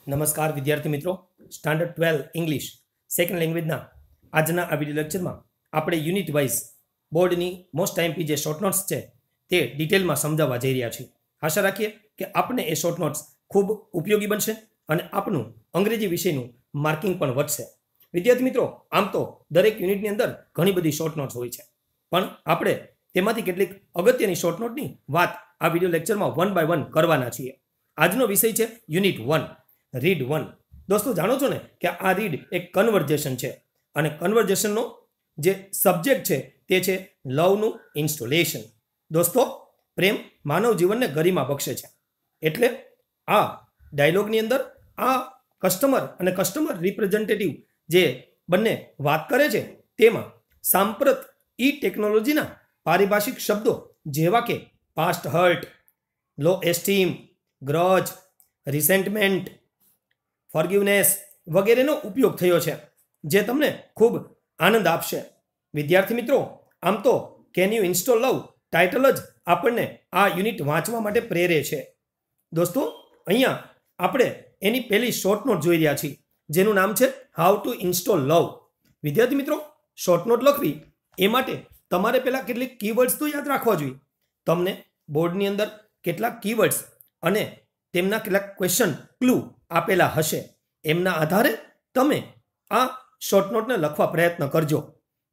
નમસ્કાર વિદ્યાર્થી મિત્રો, સ્ટાન્ડર્ડ 12 ઇંગ્લિશ સેકન્ડ લેંગ્વેજના આજના આ વિડીયો લેક્ચરમાં આપણે યુનિટ વાઇઝ બોર્ડની મોસ્ટ આઈએમપી જે શોર્ટ નોટ્સ છે તે ડિટેલમાં સમજાવવા જઈ રહ્યા છીએ. આશા રાખીએ કે આપને એ શોર્ટ નોટ્સ ખૂબ ઉપયોગી બનશે અને આપનું અંગ્રેજી વિષયનું માર્કિંગ પણ વધશે. વિદ્યાર્થી મિત્રો, આમ તો દરેક યુનિટની અંદર ઘણી બધી શોર્ટ નોટ્સ હોય છે, પણ આપણે તેમાંથી કેટલીક અગત્યની શોર્ટ નોટની વાત આ વિડીયો લેક્ચરમાં 1 બાય 1 કરવાના છીએ. આજનો વિષય છે યુનિટ 1, રીડ 1. દોસ્તો, જાણો છો ને કે આ રીડ એક કન્વર્ઝેશન છે અને કન્વર્ઝેશનનો જે સબ્જેક્ટ છે તે છે લવનું ઇન્સ્ટોલેશન. દોસ્તો, પ્રેમ માનવ જીવનને ગરિમા બક્ષે છે. એટલે આ ડાયલોગની અંદર આ કસ્ટમર અને કસ્ટમર રિપ્રેઝેન્ટેટિવ જે બંને વાત કરે છે તેમાં સાંપ્રત ટેકનોલોજીના પારિભાષિક શબ્દો જેવા કે પાસ્ટ હર્ટ, લો એસ્ટીમ, ગ્રજ, રિસેન્ટમેન્ટ, ફોરગિવનેસ વગેરેનો ઉપયોગ થયો છે, જે તમને ખૂબ આનંદ આપશે. વિદ્યાર્થી મિત્રો, આમ તો can you install love title જ આપણને આ યુનિટ વાંચવા માટે પ્રેરે છે. દોસ્તો, અહીંયા આપણે એની પહેલી શોર્ટ નોટ જોઈ રહ્યા છીએ, જેનું નામ છે હાઉ ટુ ઇન્સ્ટોલ લવ. વિદ્યાર્થી મિત્રો, શોર્ટ નોટ લખવી એ માટે તમારે પહેલાં કેટલીક કીવર્ડ્સ તો યાદ રાખવા જોઈએ. તમને બોર્ડની અંદર કેટલાક કીવર્ડ્સ અને તેમના કેટલાક ક્વેશ્ચન ક્લુ આપેલા હશે. એમના આધારે તમે આ શોર્ટ નોટને લખવા પ્રયત્ન કરજો.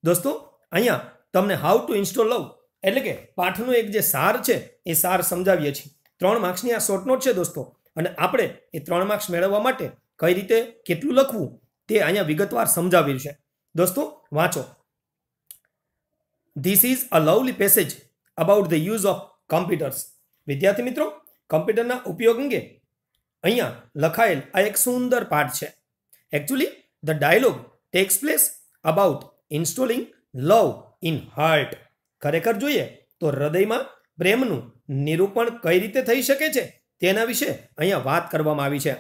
દોસ્તો, અહીંયા તમને હાઉ ટુ ઇન્સ્ટોલ લવ એટલે કે પાઠનો એક જે સાર છે એ સાર સમજાવીએ છીએ. 3 માર્ક્સની આ શોર્ટ નોટ છે દોસ્તો, અને આપણે એ 3 માર્ક્સ મેળવવા માટે કઈ રીતે કેટલું લખવું તે અહીંયા વિગતવાર સમજાવ્યું છે. દોસ્તો, વાંચો. This is a lovely passage about the use of computers. વિદ્યાર્થી મિત્રો, કમ્પ્યુટરના ઉપયોગ અંગે અહીંયા લખાયેલ આ એક સુંદર પાઠ છે. Actually the dialogue tax place about installing love in heart. ખરેખર જોઈએ તો હૃદયમાં પ્રેમનું નિરૂપણ કઈ રીતે થઈ શકે છે તેના વિશે અહીંયા વાત કરવામાં આવી છે.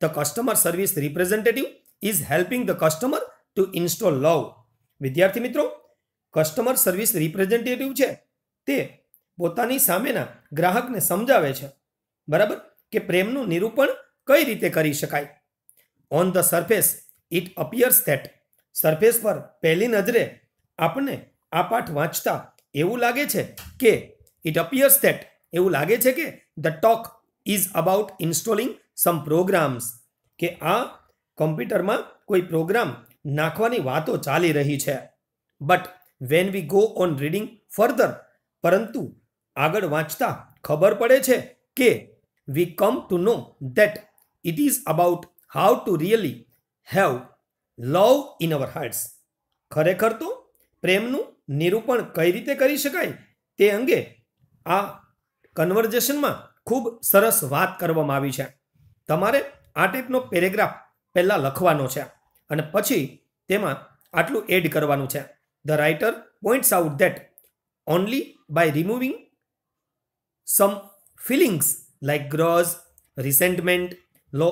The customer service representative is helping the customer to install love. વિદ્યાર્થી મિત્રો, કસ્ટમર સર્વિસ રિપ્રેઝેન્ટેટિવ છે તે પોતાની સામેના ગ્રાહકને સમજાવે છે, બરાબર, કે પ્રેમનું નિરૂપણ કઈ રીતે કરી શકાય. On the surface it appears that. Surface પર પહેલી નજરે આપણને આ પાઠ વાંચતા એવું લાગે છે કે ઇટ અપિયર્સ ધેટ એવું લાગે છે કે the talk is about installing some programs, કે આ કમ્પ્યુટરમાં કોઈ પ્રોગ્રામ નાખવાની વાતો ચાલી રહી છે. But when we go on reading further, પરંતુ આગળ વાંચતા ખબર પડે છે કે we come to know that it is about how to really have love in our hearts. ખરેખર તો પ્રેમનું નિરૂપણ કઈ રીતે કરી શકાય તે અંગે આ કન્વર્ઝેશનમાં ખૂબ સરસ વાત કરવામાં આવી છે. તમારે આ ટાઈપનો પેરેગ્રાફ પહેલાં લખવાનો છે અને પછી તેમાં આટલું એડ કરવાનું છે. The writer points out that only by removing some feelings like grudge, resentment, low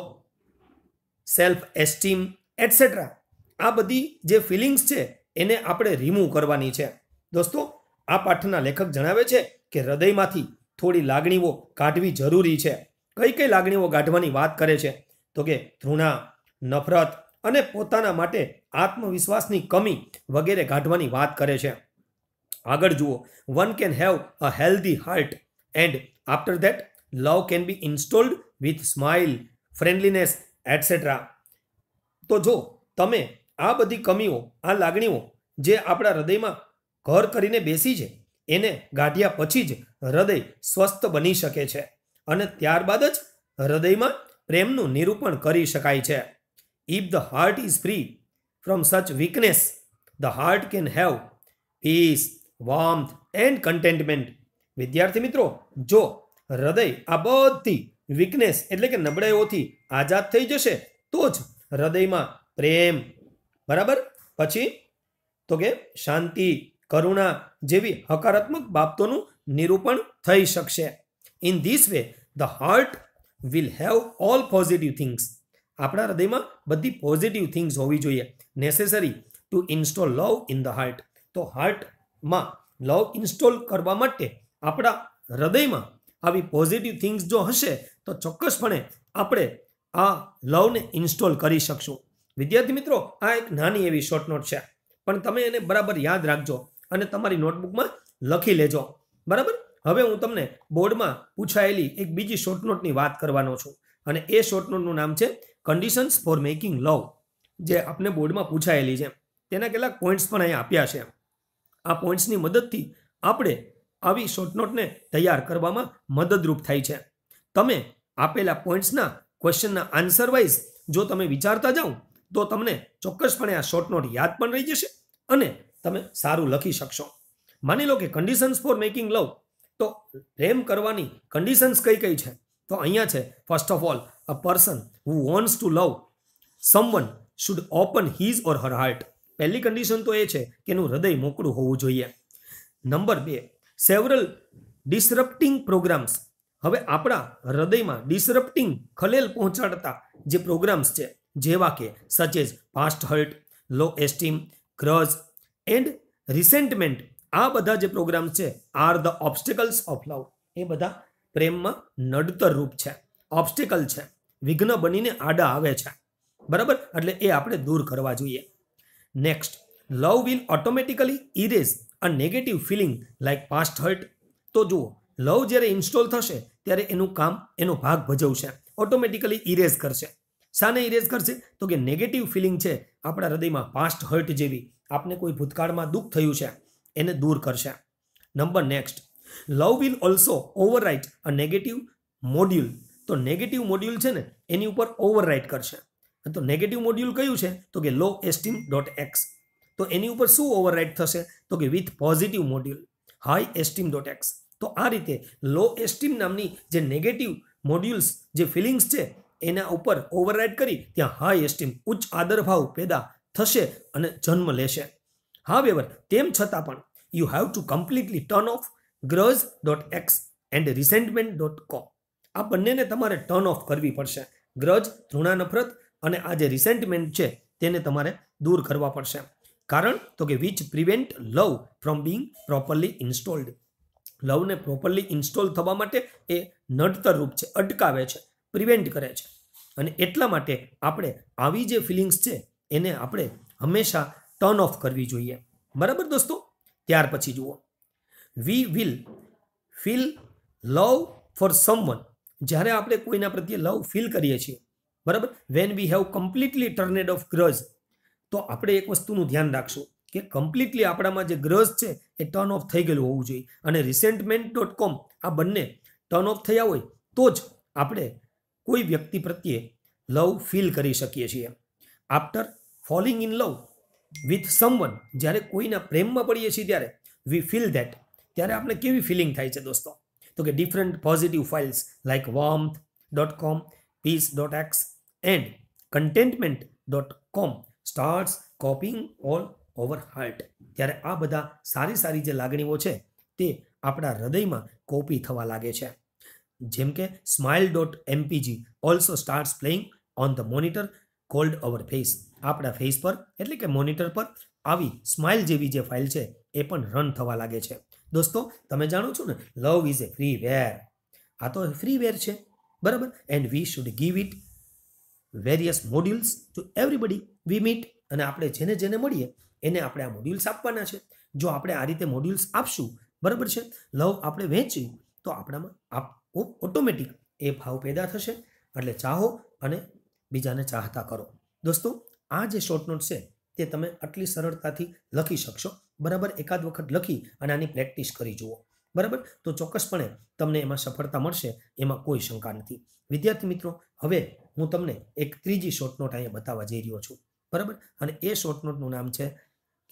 self esteem etcetera, આ બધી જે ફિલિંગ્સ છે એને આપણે રિમૂવ કરવાની છે. દોસ્તો, આ પાઠના લેખક જણાવે છે કે હૃદયમાંથી થોડી લાગણીઓ કાઢવી જરૂરી છે. કઈ કઈ લાગણીઓ કાઢવાની વાત કરે છે તો કે ઘૃણા, નફરત અને પોતાના માટે આત્મવિશ્વાસની કમી વગેરે કાઢવાની વાત કરે છે. આગળ જુઓ. One can have a healthy heart and after that love can be installed with smile, friendliness etcetera. તો જો તમે આ બધી કમીઓ, આ લાગણીઓ જે આપણા હૃદયમાં ઘર કરીને બેસી છે એને ગાઢ્યા પછી જ હૃદય સ્વસ્થ બની શકે છે અને ત્યારબાદ જ હૃદયમાં પ્રેમનું નિરૂપણ કરી શકાય છે. If the heart is free from such weakness, the heart can have peace, warmth and contentment. વિદ્યાર્થી મિત્રો, જો હૃદય આ બધી વીકનેસ એટલે કે નબળાઈઓથી આઝાદ થઈ જશે તો જ હૃદયમાં પ્રેમ, બરાબર, પછી તો કે શાંતિ, કરુણા જેવી હકારાત્મક બાબતોનું નિરૂપણ થઈ શકશે. In this way the heart will have all positive things. આપણા હૃદયમાં બધી પોઝિટિવ થિંગ્સ હોવી જોઈએ necessary two install love in the heart. તો હાર્ટમાં લવ ઇન્સ્ટોલ કરવા માટે આપણા હૃદયમાં આવી પોઝિટિવ થિંગ્સ જો હશે તો ચોક્કસપણે આપણે આ લવને ઇન્સ્ટોલ કરી શકશું. વિદ્યાર્થી મિત્રો, આ એક નાની એવી શોર્ટ નોટ છે, પણ તમે એને બરાબર યાદ રાખજો અને તમારી નોટબુકમાં લખી લેજો. બરાબર. હવે હું તમને બોર્ડમાં પૂછાયેલી એક બીજી શોર્ટ નોટની વાત કરવાનો છું, અને એ શોર્ટ નોટનું નામ છે કન્ડિશન્સ ફોર મેકિંગ લવ, જે આપને બોર્ડમાં પૂછાયેલી છે. તેના કેટલાક પોઈન્ટ્સ પણ અહીંયા આપ્યા છે. આ પોઈન્ટ્સની મદદથી આપણે આવી શોર્ટ નોટને તૈયાર કરવામાં મદદરૂપ થાય છે. તમે આપેલા પોઈન્ટ્સના ક્વેશ્ચનના આન્સર વાઇઝ જો તમે વિચારતા જાઓ તો તમને ચોક્કસપણે આ શોર્ટ નોટ યાદ પણ રહી જશે અને તમે સારું લખી શકશો. માની લો કે કન્ડિશન્સ ફોર મેકિંગ લવ, તો પ્રેમ કરવાની કન્ડિશન્સ કઈ કઈ છે? તો અહીંયા છે, first of all, a person who wants to love someone should open his or her heart. પહેલી કન્ડિશન તો એ છે કે એનું હૃદય મોકળું હોવું જોઈએ. Number 2, several disrupting programs. હવે આપણા હૃદયમાં ડિસરપ્ટિંગ, ખલેલ પહોંચાડતા જે પ્રોગ્રામ્સ છે, જેવા કે such as past hurt, low esteem, grudge and resentment, આ બધા જે પ્રોગ્રામ્સ છે are the obstacles of love. એ બધા પ્રેમમાં નડતર રૂપ છે, ઓબ્સ્ટેકલ છે, વિઘ્ન બનીને આડા આવે છે. બરાબર. એટલે એ આપણે દૂર કરવા જોઈએ. Next, love will automatically erase a negative feeling like past hurt. તો જુઓ, લવ જ્યારે ઇન્સ્ટોલ થશે ત્યારે એનું કામ, એનો ભાગ ભજવશે, ઓટોમેટિકલી ઇરેઝ કરશે. શાને ઇરેઝ કરશે? તો કે નેગેટિવ ફિલિંગ છે આપણા હૃદયમાં પાસ્ટ હર્ટ જેવી, આપને કોઈ ભૂતકાળમાં દુઃખ થયું છે એને દૂર કરશે. Number next, love will also overwrite a negative module. તો નેગેટિવ મોડ્યુલ છે ને એની ઉપર ઓવરરાઇટ કરશે. તો નેગેટિવ મોડ્યુલ કયું છે? તો કે લો એસ્ટીમ .x. તો એની ઉપર શું ઓવરરાઇટ થશે? તો કે with positive module high esteem .x. તો આ રીતે લો એસ્ટીમ નામની જે નેગેટિવ મોડ્યુલ્સ, જે ફિલિંગ્સ છે, એના ઉપર ઓવરરાઇડ કરી ત્યાં હાઈ એસ્ટીમ, ઉચ્ચ આદરભાવ પેદા થશે અને જન્મ લેશે. હાવેવર, તેમ છતાં પણ you have to completely turn off grudge.x and resentment.com. આ બંનેને તમારે ટર્ન ઓફ કરવી પડશે. ગ્રજ, ઘૃણા, નફરત, અને આ જે રિસેન્ટમેન્ટ છે તેને તમારે દૂર કરવા પડશે. કારણ તો કે which prevent love from being properly installed. લવને પ્રોપરલી ઇન્સ્ટોલ થવા માટે એ નડતર રૂપ છે, અટકાવે છે, પ્રિવેન્ટ કરે છે. અને એટલા માટે આપણે આવી જે ફિલિંગ્સ છે એને આપણે હંમેશા ટર્ન ઓફ કરવી જોઈએ. બરાબર દોસ્તો. ત્યાર પછી જુઓ, we will feel love for someone. જ્યારે આપણે કોઈના પ્રત્યે લવ ફીલ કરીએ છીએ, બરાબર, when we have completely turned off grudge. તો આપણે એક વસ્તુનું ધ્યાન રાખશું કે કમ્પ્લીટલી આપણામાં જે ગ્રજ છે એ ટર્ન ઓફ થઈ ગયેલું હોવું જોઈએ. અને resentment.com, આ બંને ટર્ન ઓફ થયા હોય તો જ આપણે કોઈ વ્યક્તિ પ્રત્યે લવ ફીલ કરી શકીએ છીએ. After falling in love with someone, જ્યારે કોઈના પ્રેમમાં પડીએ છીએ ત્યારે વી ફીલ ધેટ, ત્યારે આપણે કેવી ફિલિંગ થાય છે દોસ્તો? તો કે different positive files like warmth.com, peace.x and contentment.com starts coping all over heart. ત્યારે આ બધા સારી સારી જે લાગણીઓ છે તે આપણા હૃદયમાં કોપી થવા લાગે છે. જેમ કે smile.mpg also starts playing on the monitor called our face. આપણા ફેસ પર, એટલે કે મોનિટર પર આવી સ્માઇલ જેવી જે ફાઇલ છે એ પણ રન થવા લાગે છે. દોસ્તો, તમે જાણો છો ને, લવ ઇઝ એ ફ્રી વેર. આ તો ફ્રી વેર છે, બરાબર. And we should give it various modules to everybody we meet. અને આપણે જેને જેને મળીએ એને આપણે આ મોડ્યુલ્સ આપવાના છે. જો આપણે આ રીતે મોડ્યુલ્સ આપશું, બરાબર છે, લવ આપણે વહેંચી, તો આપણામાં ઓટોમેટિક એ ભાવ પેદા થશે. એટલે ચાહો અને બીજાને ચાહતા કરો. દોસ્તો, આ જે શોર્ટ નોટ છે તે તમે આટલી સરળતાથી લખી શકશો. બરાબર. એકાદ વખત લખી અને આની પ્રેક્ટિસ કરી જુઓ. બરાબર. તો ચોક્કસપણે તમને એમાં સફળતા મળશે, એમાં કોઈ શંકા નથી. વિદ્યાર્થી મિત્રો, હવે હું તમને એક ત્રીજી શોર્ટ નોટ અહીંયા બતાવવા જઈ રહ્યો છું. બરાબર. અને એ શોર્ટ નોટનું નામ છે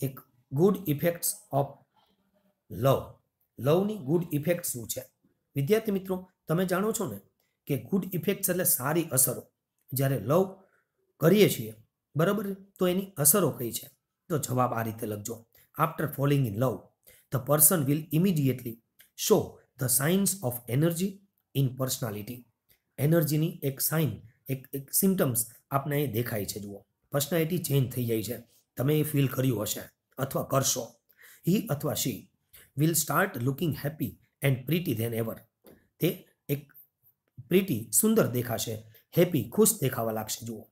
એક ગુડ ઇફેક્ટ્સ ઓફ લવ. લવની ગુડ ઇફેક્ટ શું છે? વિદ્યાર્થી મિત્રો, તમે જાણો છો ને કે ગુડ ઇફેક્ટ્સ એટલે સારી અસરો. જ્યારે લવ કરીએ છીએ, બરાબર, તો એની અસરો કઈ છે? તો જવાબ આ રીતે લખજો. After falling in love the person will immediately show the science of energy in personality. એનર્જીની એક સાઇન, એક સિમ્ટમ્સ આપને અહીં દેખાય છે. જુઓ, પર્સનાલિટી ચેન્જ થઈ જાય છે. તમે એ ફીલ કર્યું હશે અથવા કરશો. હી અથવા she will start looking happy and pretty then ever. તે એક પ્રીટી, સુંદર દેખાશે હેપી, ખુશ દેખાવા લાગશે. જુઓ,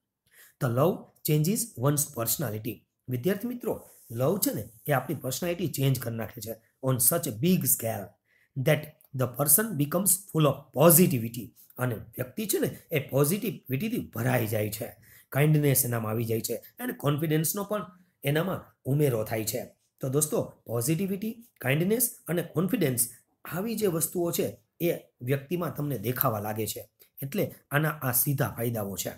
the love changes once personality. વિદ્યાર્થી મિત્રો, લવ છે ને એ આપણી પર્સનાલિટી ચેન્જ કરી નાખે છે on such a big scale that the person becomes full of positivity. અને વ્યક્તિ છે ને એ પોઝિટિવિટીથી ભરાઈ જાય છે. કાઇન્ડનેસ એનામાં આવી જાય છે અને કોન્ફિડન્સનો પણ એનામાં ઉમેરો થાય છે. તો દોસ્તો, પોઝિટિવિટી, કાઇન્ડનેસ અને કોન્ફિડન્સ આવી જે વસ્તુઓ છે એ વ્યક્તિમાં તમને દેખાવા લાગે છે. એટલે આના આ સીધા ફાયદાઓ છે.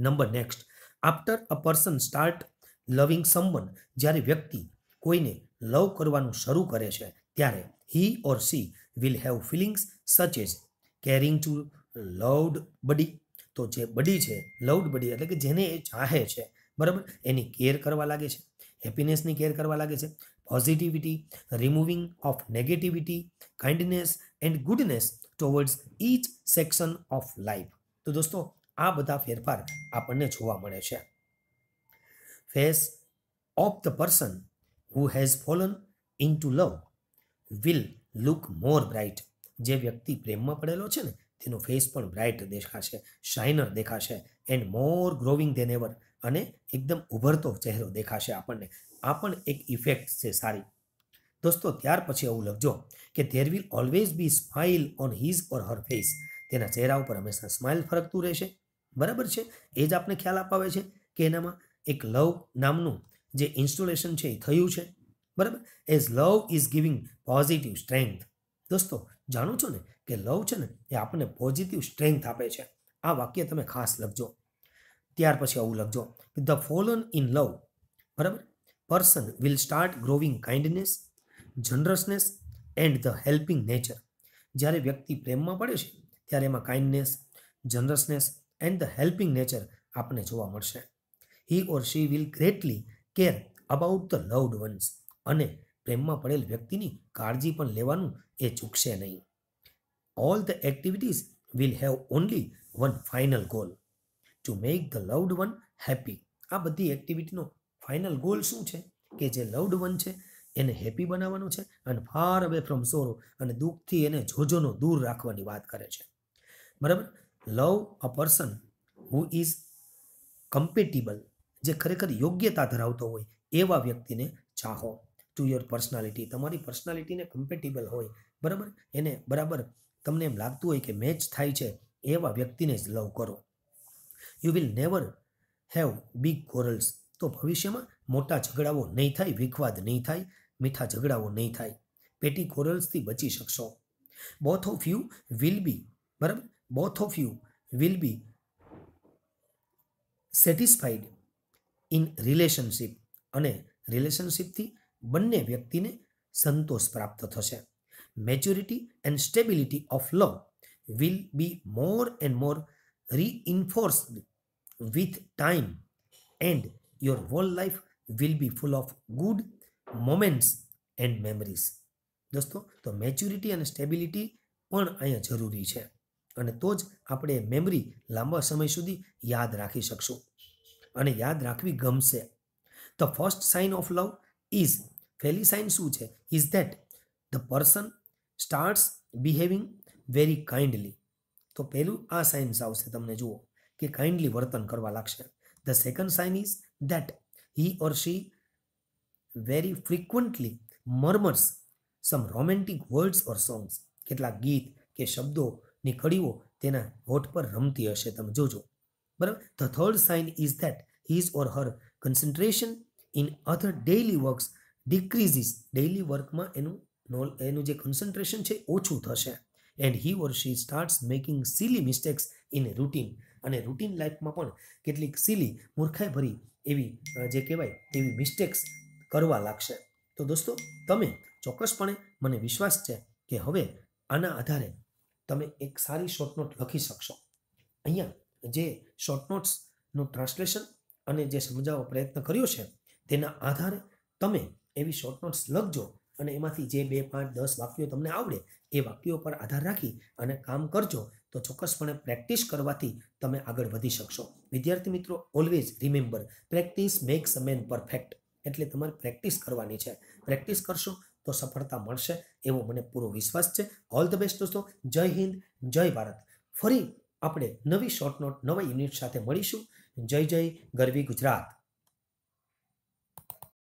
Number next, after a person start loving someone. જ્યારે વ્યક્તિ કોઈને લવ કરવાનું શરૂ કરે છે ત્યારે he or she will have feelings such as caring to loved buddy. તો જે બડી છે, લવડ બડી એટલે કે જેને એ ચાહે છે, બરાબર, એની કેર કરવા લાગે છે, હેપીનેસની કેર કરવા લાગે છે, positivity, removing of negativity, kindness and goodness towards each section of life. તો દોસ્તો, આ બધા ફેરફાર આપણને જોવા મળે છે. Face of the person who has fallen in to love will look more bright. જે વ્યક્તિ પ્રેમમાં પડેલો છે ને તેનો ફેસ પણ બ્રાઇટ દેખાશે, શાઇનર દેખાશે, and more growing than ever. અને એકદમ ઉભરતો ચહેરો દેખાશે આપણને. આ પણ એક ઇફેક્ટ છે સારી. દોસ્તો, ત્યાર પછી એવું લખજો કે there will always be smile on his or Har face. તેના ચહેરા ઉપર હંમેશા સ્માઇલ ફરકતું રહેશે, બરાબર છે. એ જ આપણે ખ્યાલ અપાવે છે કે એનામાં એક લવ નામનું જે ઇન્સ્ટોલેશન છે એ થયું છે, બરાબર. As love is giving positive strength. દોસ્તો, જાણો છો ને કે લવ છે ને એ આપણને પોઝિટિવ સ્ટ્રેન્થ આપે છે. આ વાક્ય તમે ખાસ લખજો. ત્યાર પછી આવું લખજો કે ધ ફોલન ઇન લવ, બરાબર, person will start growing kindness, generosity and the helping nature. જ્યારે વ્યક્તિ પ્રેમમાં પડે છે ત્યારે એમાં kindness, generosity and the helping nature આપણને જોવા મળશે. He or she will greatly care about the loved ones. અને પ્રેમમાં પડેલ વ્યક્તિની કાળજી પણ લેવાનું એ ચૂકશે નહીં. All the activities will have only one final goal, to make the loved one happy. આ બધી એક્ટિવિટીનો ફાઇનલ ગોલ શું છે? કે જે લવડ વન છે એને હેપી બનાવવાનું છે અને ફાર અવે ફ્રોમ સોરો, અને દુઃખથી એને જોજોનો દૂર રાખવાની વાત કરે છે, બરાબર. Love a person who is compatible. જે ખરેખર યોગ્યતા ધરાવતો હોય એવા વ્યક્તિને ચાહો. To your personality. તમારી પર્સનાલિટીને કમ્પેટિબલ હોય, બરાબર, એને બરાબર તમને એમ લાગતું હોય કે મેચ થાય છે એવા વ્યક્તિને જ લવ કરો. You will never have big corals. તો ભવિષ્યમાં મોટા ઝઘડાઓ નહીં થાય, વિખવાદ નહીં થાય, મીઠા ઝઘડાઓ નહીં થાય, પેટી કોરલ્સથી બચી શકશો. Both of you will be, બરાબર, both of you will be satisfied in relationship. અને રિલેશનશિપથી બંને વ્યક્તિને સંતોષ પ્રાપ્ત થશે. Maturity and stability of love will be more and more reinforced with time and your whole life will be full of good moments and memories. દોસ્તો, તો maturity અને સ્ટેબિલિટી પણ અહીંયા જરૂરી છે અને તો જ આપણે મેમરી લાંબા સમય સુધી યાદ રાખી શકશું અને યાદ રાખવી ગમશે. The first sign of love is, પહેલી સાઇન શું છે? Is that the person starts behaving very kindly. તો પહેલું આ સાઇન્સ આવશે તમને, જુઓ કે કાઇન્ડલી વર્તન કરવા લાગશે. The second sign is that he or she very frequently murmurs some romantic words or songs. કેટલાક ગીત કે શબ્દોની કડીઓ તેના હોઠ પર રમતી હશે, તમે જોજો, બરાબર. The third sign is that his or her concentration in other daily works decreases. Daily વર્કમાં એનું જે કન્સન્ટ્રેશન છે ઓછું થશે. And he or she starts making silly mistakes in routine. અને રૂટીન લાઈફમાં પણ કેટલીક સિલી, મૂર્ખાઈ ભરી એવી જે કહેવાય તેવી મિસ્ટેક્સ કરવા લાગશે. તો દોસ્તો, તમે ચોક્કસપણે, મને વિશ્વાસ છે કે હવે આના આધારે તમે એક સારી શોર્ટ નોટ લખી શકશો. અહીંયા જે શોર્ટ નોટ્સનું ટ્રાન્સલેશન અને જે સમજાવવા પ્રયત્ન કર્યો છે તેના આધારે તમે એવી શોર્ટ નોટ્સ લખજો અને એમાંથી જે 2, 5, 10 વાક્યો તમને આવડે એ વાક્યો પર આધાર રાખી અને કામ કરજો તો ચોક્કસપણે પ્રેક્ટિસ કરવાથી તમે આગળ વધી શકશો. વિદ્યાર્થી મિત્રો, ઓલવેઝ રિમેમ્બર, પ્રેક્ટિસ મેક્સ અ મેન પરફેક્ટ. એટલે તમારે પ્રેક્ટિસ કરવાની છે. પ્રેક્ટિસ કરશો તો સફળતા મળશે એવો મને પૂરો વિશ્વાસ છે. ઓલ ધ બેસ્ટ દોસ્તો. જય હિન્દ, જય ભારત. ફરી આપણે નવી શોર્ટ નોટ નવા યુનિટ સાથે મળીશું. જય જય ગરવી ગુજરાત.